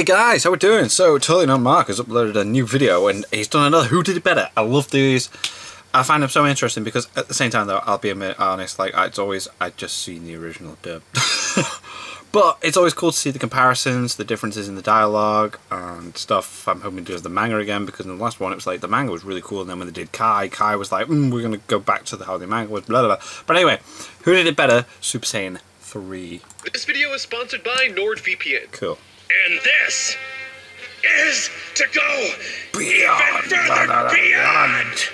Guys, how we doing? So, totally not Mark has uploaded a new video and he's done another Who Did It Better. I love these. I find them so interesting because at the same time though, I'll be a minute honest, like it's always, I'd just seen the original dub. But it's always cool to see the comparisons, the differences in the dialogue and stuff. I'm hoping to do the manga again because in the last one it was like the manga was really cool and then when they did Kai was like, we're going to go back to how the manga was, blah blah blah. But anyway, Who Did It Better? Super Saiyan 3. This video is sponsored by NordVPN. Cool. And this is to go Beyond. even further beyond.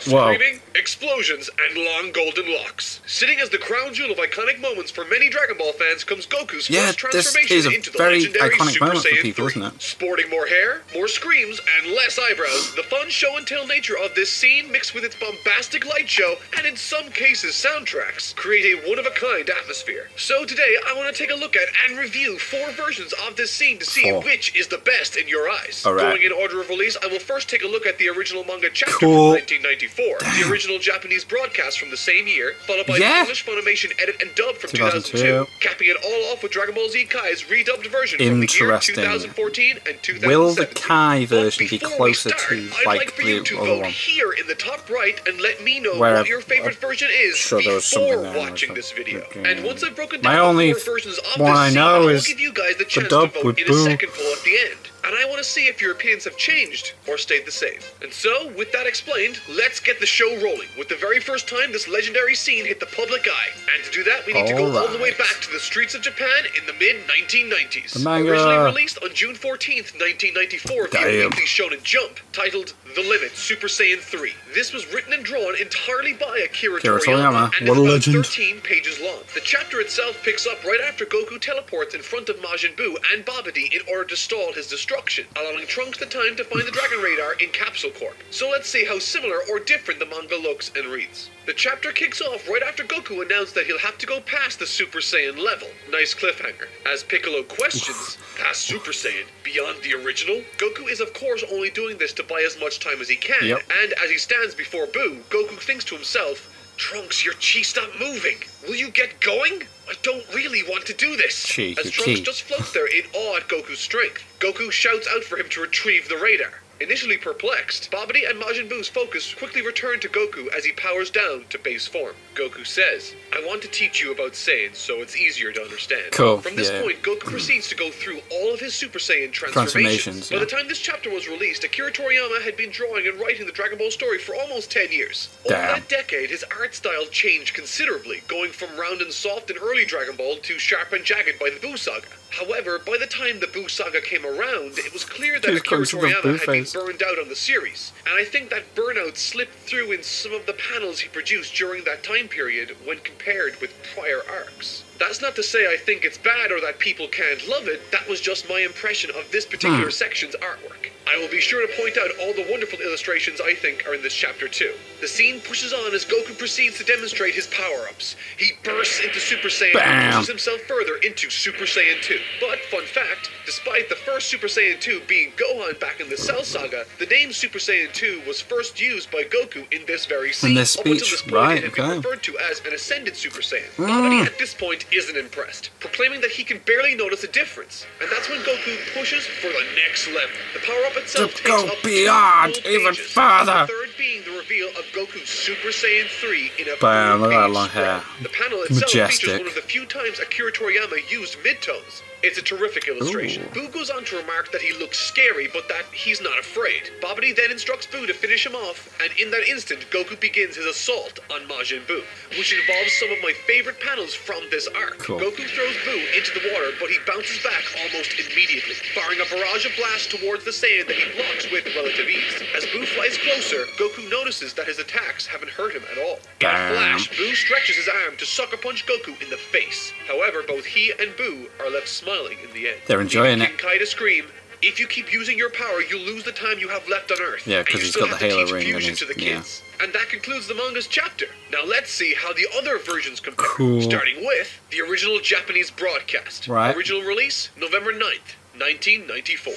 Whoa. Screaming, explosions, and long golden locks. Sitting as the crown jewel of iconic moments for many Dragon Ball fans comes Goku's first transformation into the legendary Super Saiyan people, 3. isn't it? Sporting more hair, more screams, and less eyebrows, the fun show-and-tell nature of this scene mixed with its bombastic light show, and in some cases soundtracks, create a one-of-a-kind atmosphere. So today, I want to take a look at and review 4 versions of this scene to see which is the best in your eyes. All right. Going in order of release, I will first take a look at the original manga chapter from 1994. The original Japanese broadcast from the same year, followed by the English Funimation edit and dub from 2002, capping it all off with Dragon Ball Z Kai's redubbed version from the year 2014 and 2017. Will the Kai version be closer to like for you the to other vote one? here in the top right and let me know Where what your favorite version is before watching this video. And once I've broken down the 4 versions of this scene, I will give you guys the chance to vote in a second poll at the end. And I want to see if your opinions have changed or stayed the same. And so, with that explained, let's get the show rolling with the very first time this legendary scene hit the public eye. And to do that, we need to go all the way back to the streets of Japan in the mid-1990s. Originally released on June 14th, 1994 via Weekly Shonen Jump, titled The Limit Super Saiyan 3. This was written and drawn entirely by Akira Toriyama and is about 13 pages long. The chapter itself picks up right after Goku teleports in front of Majin Buu and Babidi in order to stall his destruction, allowing Trunks the time to find the Dragon Radar in Capsule Corp. So let's see how similar or different the manga looks and reads. The chapter kicks off right after Goku announced that he'll have to go past the Super Saiyan level. Nice cliffhanger. As Piccolo questions, past Super Saiyan, beyond the original? Goku is of course only doing this to buy as much time as he can, and as he stands before Buu, Goku thinks to himself, Trunks, your chi stopped moving. Will you get going? I don't really want to do this. As Trunks just floats there in awe at Goku's strength. Goku shouts out for him to retrieve the radar. Initially perplexed, Babidi and Majin Buu's focus quickly return to Goku as he powers down to base form. Goku says, I want to teach you about Saiyans so it's easier to understand. From this point, Goku proceeds to go through all of his Super Saiyan transformations. By the time this chapter was released, Akira Toriyama had been drawing and writing the Dragon Ball story for almost 10 years. Over that decade, his art style changed considerably, going from round and soft in early Dragon Ball to sharp and jagged by the Buu saga. However, by the time the Buu saga came around, it was clear that Akira Toriyama had been burned out on the series, and I think that burnout slipped through in some of the panels he produced during that time period when compared with prior arcs. That's not to say I think it's bad or that people can't love it, that was just my impression of this particular section's artwork. I will be sure to point out all the wonderful illustrations I think are in this chapter too. The scene pushes on as Goku proceeds to demonstrate his power-ups. He bursts into Super Saiyan and pushes himself further into Super Saiyan 2. But, fun fact, despite the first Super Saiyan 2 being Gohan back in the Cell Saga, the name Super Saiyan 2 was first used by Goku in this very scene. In this speech, up until this point, it had been referred to as an Ascended Super Saiyan. Babidi at this point isn't impressed, proclaiming that he can barely notice a difference. And that's when Goku pushes for the next level. The power-up itself takes up beyond, even further. The third being the reveal of Goku's Super Saiyan 3 in a Bam, look at that long hair. The panel itself features one of the few times Akira Toriyama used midtones. It's a terrific illustration. Buu goes on to remark that he looks scary, but that he's not afraid. Babidi then instructs Buu to finish him off, and in that instant, Goku begins his assault on Majin Buu, which involves some of my favorite panels from this arc. Goku throws Buu into the water, but he bounces back almost immediately, firing a barrage of blasts towards the Saiyan that he blocks with relative ease. As Buu flies closer, Goku notices that his attacks haven't hurt him at all. In a flash, Buu stretches his arm to sucker punch Goku in the face. However, both he and Buu are left smiling in the end. They're enjoying it. Kai to scream, if you keep using your power, you'll lose the time you have left on Earth. Yeah, because he's got the Halo ring and to the kids. And that concludes the manga's chapter. Now let's see how the other versions compare. Starting with the original Japanese broadcast. Original release, November 9th, 1994.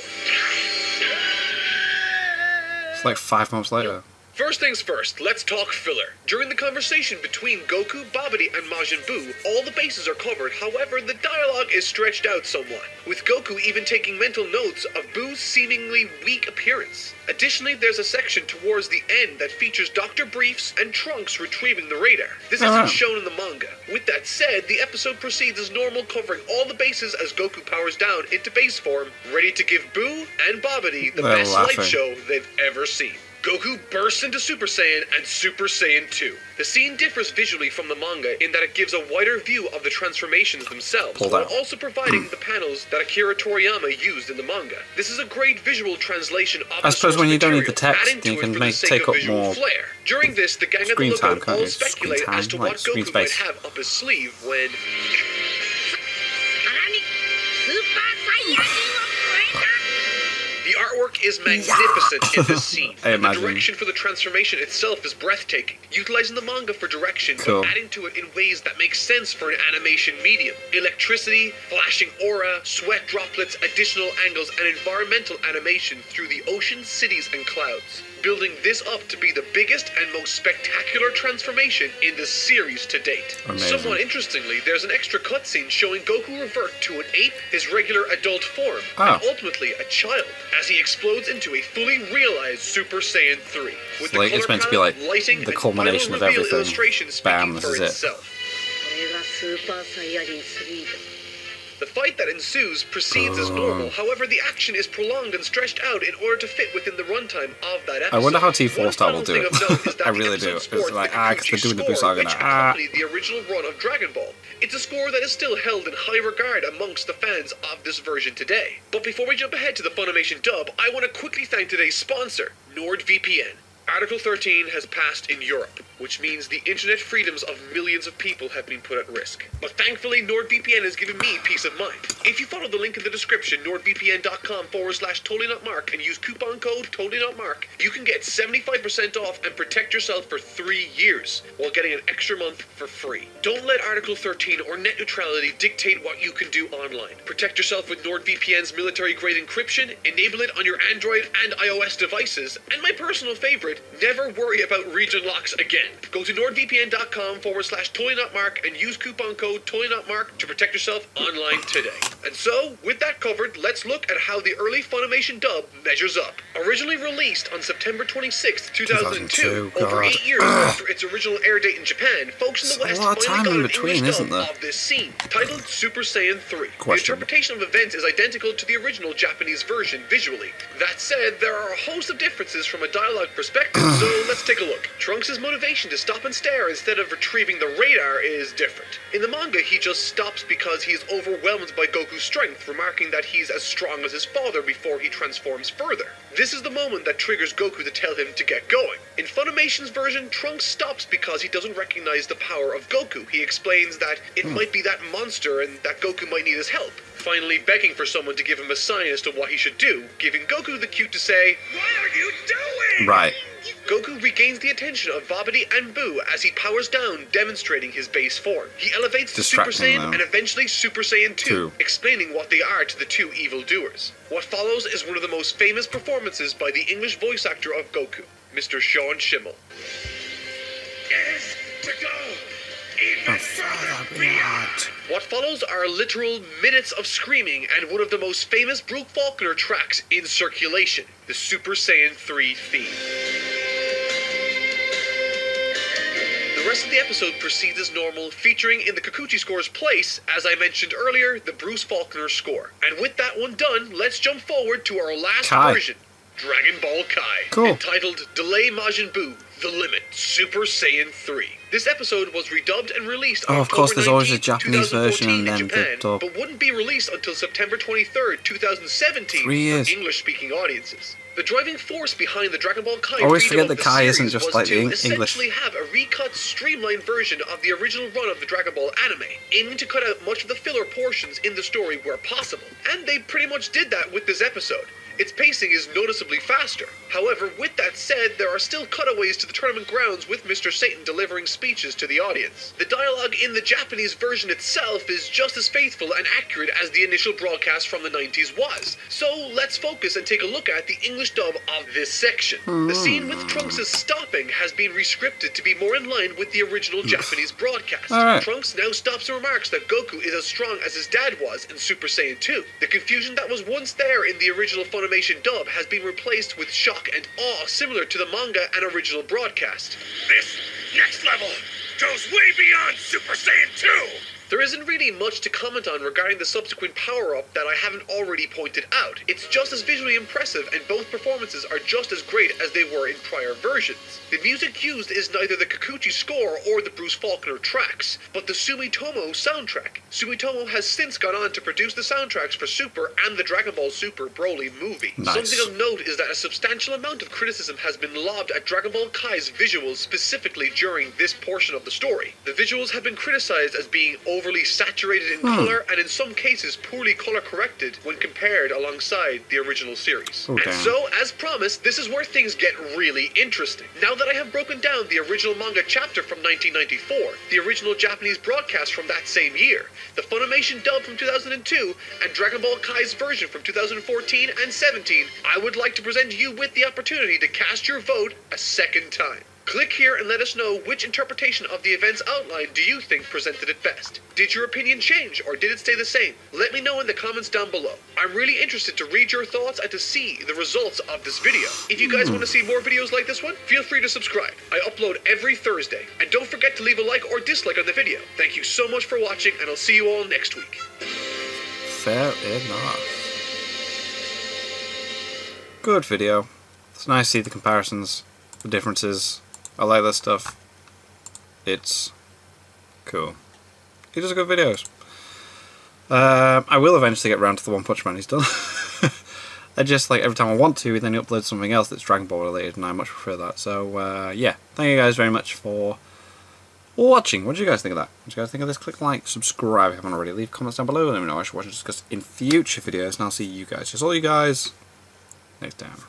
It's like 5 months later. First things first, let's talk filler. During the conversation between Goku, Babidi, and Majin Buu, all the bases are covered, however, the dialogue is stretched out somewhat, with Goku even taking mental notes of Buu's seemingly weak appearance. Additionally, there's a section towards the end that features Dr. Briefs and Trunks retrieving the radar. This isn't shown in the manga. With that said, the episode proceeds as normal, covering all the bases as Goku powers down into base form, ready to give Buu and Babidi the best light show they've ever seen. Goku bursts into Super Saiyan and Super Saiyan 2. The scene differs visually from the manga in that it gives a wider view of the transformations themselves, while also providing the panels that Akira Toriyama used in the manga. This is a great visual translation of I suppose when you don't need the material, text, you can take up more flair. During this, the gang of the Lookout all speculate as to what screen Goku might space. have up his sleeve when... The artwork is magnificent in this scene, and the direction for the transformation itself is breathtaking, utilizing the manga for direction, but adding to it in ways that make sense for an animation medium. Electricity, flashing aura, sweat droplets, additional angles, and environmental animation through the ocean, cities, and clouds, building this up to be the biggest and most spectacular transformation in the series to date. Amazing. Somewhat interestingly, there's an extra cutscene showing Goku revert to an ape, his regular adult form, and ultimately a child, as he explodes into a fully realized Super Saiyan 3. With like, it's meant to be like lighting, the culmination of everything. Bam, this is it. Itself. The fight that ensues proceeds as normal, however the action is prolonged and stretched out in order to fit within the runtime of that episode. I wonder how T4 Star will do it. I really do. It's like, because they're doing the Buu Saga now. The original run of Dragon Ball. It's a score that is still held in high regard amongst the fans of this version today. But before we jump ahead to the Funimation dub, I want to quickly thank today's sponsor, NordVPN. Article 13 has passed in Europe, which means the internet freedoms of millions of people have been put at risk. But thankfully, NordVPN has given me peace of mind. If you follow the link in the description, nordvpn.com/TotallyNotMark, and use coupon code TotallyNotMark, you can get 75% off and protect yourself for 3 years, while getting an extra month for free. Don't let Article 13 or net neutrality dictate what you can do online. Protect yourself with NordVPN's military-grade encryption, enable it on your Android and iOS devices, and my personal favorite, never worry about region locks again. Go to nordvpn.com/TotallyNotMark and use coupon code TotallyNotMark to protect yourself online today. And so, with that covered, let's look at how the early Funimation dub measures up. Originally released on September 26, 2002, over 8 years after its original air date in Japan, folks in the West finally got an English dub of this scene, titled Super Saiyan 3. The interpretation of events is identical to the original Japanese version visually. That said, there are a host of differences from a dialogue perspective, so let's take a look. Trunks' motivation to stop and stare instead of retrieving the radar is different. In the manga, he just stops because he is overwhelmed by Goku's strength, remarking that he's as strong as his father before he transforms further. This is the moment that triggers Goku to tell him to get going. In Funimation's version, Trunks stops because he doesn't recognize the power of Goku. He explains that it might be that monster and that Goku might need his help, finally begging for someone to give him a sign as to what he should do, giving Goku the cue to say, "What are you doing?" Right. Goku regains the attention of Babidi and Buu as he powers down, demonstrating his base form. He elevates to Super Saiyan and eventually Super Saiyan 2, explaining what they are to the two evildoers. What follows is one of the most famous performances by the English voice actor of Goku, Mr. Sean Schimmel. Is to go even further beyond. What follows are literal minutes of screaming and one of the most famous Brooke Faulkner tracks in circulation, the Super Saiyan 3 theme. The rest of the episode proceeds as normal, featuring in the Kikuchi score's place, as I mentioned earlier, the Bruce Faulkner score. And with that one done, let's jump forward to our last version, Dragon Ball Kai, entitled Delay Majin Buu, The Limit, Super Saiyan 3. This episode was redubbed and released on October 19, 2014 in Japan, but wouldn't be released until September 23rd, 2017 for English-speaking audiences. The driving force behind the Dragon Ball Kai forget that Kai isn't just like the English. Essentially have a recut, streamlined version of the original run of the Dragon Ball anime, aiming to cut out much of the filler portions in the story where possible. And they pretty much did that with this episode. its pacing is noticeably faster. However, with that said, there are still cutaways to the tournament grounds with Mr. Satan delivering speeches to the audience. The dialogue in the Japanese version itself is just as faithful and accurate as the initial broadcast from the 90s was. So let's focus and take a look at the English dub of this section. The scene with Trunks' stopping has been rescripted to be more in line with the original Japanese broadcast. Trunks now stops and remarks that Goku is as strong as his dad was in Super Saiyan 2. The confusion that was once there in the original Funimation dub has been replaced with shock and awe similar to the manga and original broadcast. This next level goes way beyond Super Saiyan 2! There isn't really much to comment on regarding the subsequent power-up that I haven't already pointed out. It's just as visually impressive, and both performances are just as great as they were in prior versions. The music used is neither the Kikuchi score or the Bruce Faulkner tracks, but the Sumitomo soundtrack. Sumitomo has since gone on to produce the soundtracks for Super and the Dragon Ball Super Broly movie. Nice. Something of note is that a substantial amount of criticism has been lobbed at Dragon Ball Kai's visuals specifically during this portion of the story. The visuals have been criticized as being overly saturated in color and in some cases poorly color corrected when compared alongside the original series. And so, as promised, this is where things get really interesting. Now that I have broken down the original manga chapter from 1994, the original Japanese broadcast from that same year, the Funimation dub from 2002, and Dragon Ball Kai's version from 2014 and 17, I would like to present you with the opportunity to cast your vote a second time. Click here and let us know which interpretation of the events outlined do you think presented it best. Did your opinion change or did it stay the same? Let me know in the comments down below. I'm really interested to read your thoughts and to see the results of this video. If you guys want to see more videos like this one, feel free to subscribe. I upload every Thursday. And don't forget to leave a like or dislike on the video. Thank you so much for watching, and I'll see you all next week. Fair enough. Good video. It's nice to see the comparisons, the differences. I like that stuff. It's cool. He does good videos. I will eventually get round to the One Punch Man he's done. I just, like, every time I want to, then he uploads something else that's Dragon Ball related, and I much prefer that. So, yeah. Thank you guys very much for watching. What do you guys think of that? What do you guys think of this? Click like, subscribe if you haven't already. Leave comments down below. Let me know what I should watch and discuss in future videos, and I'll see you guys. Just all you guys next time.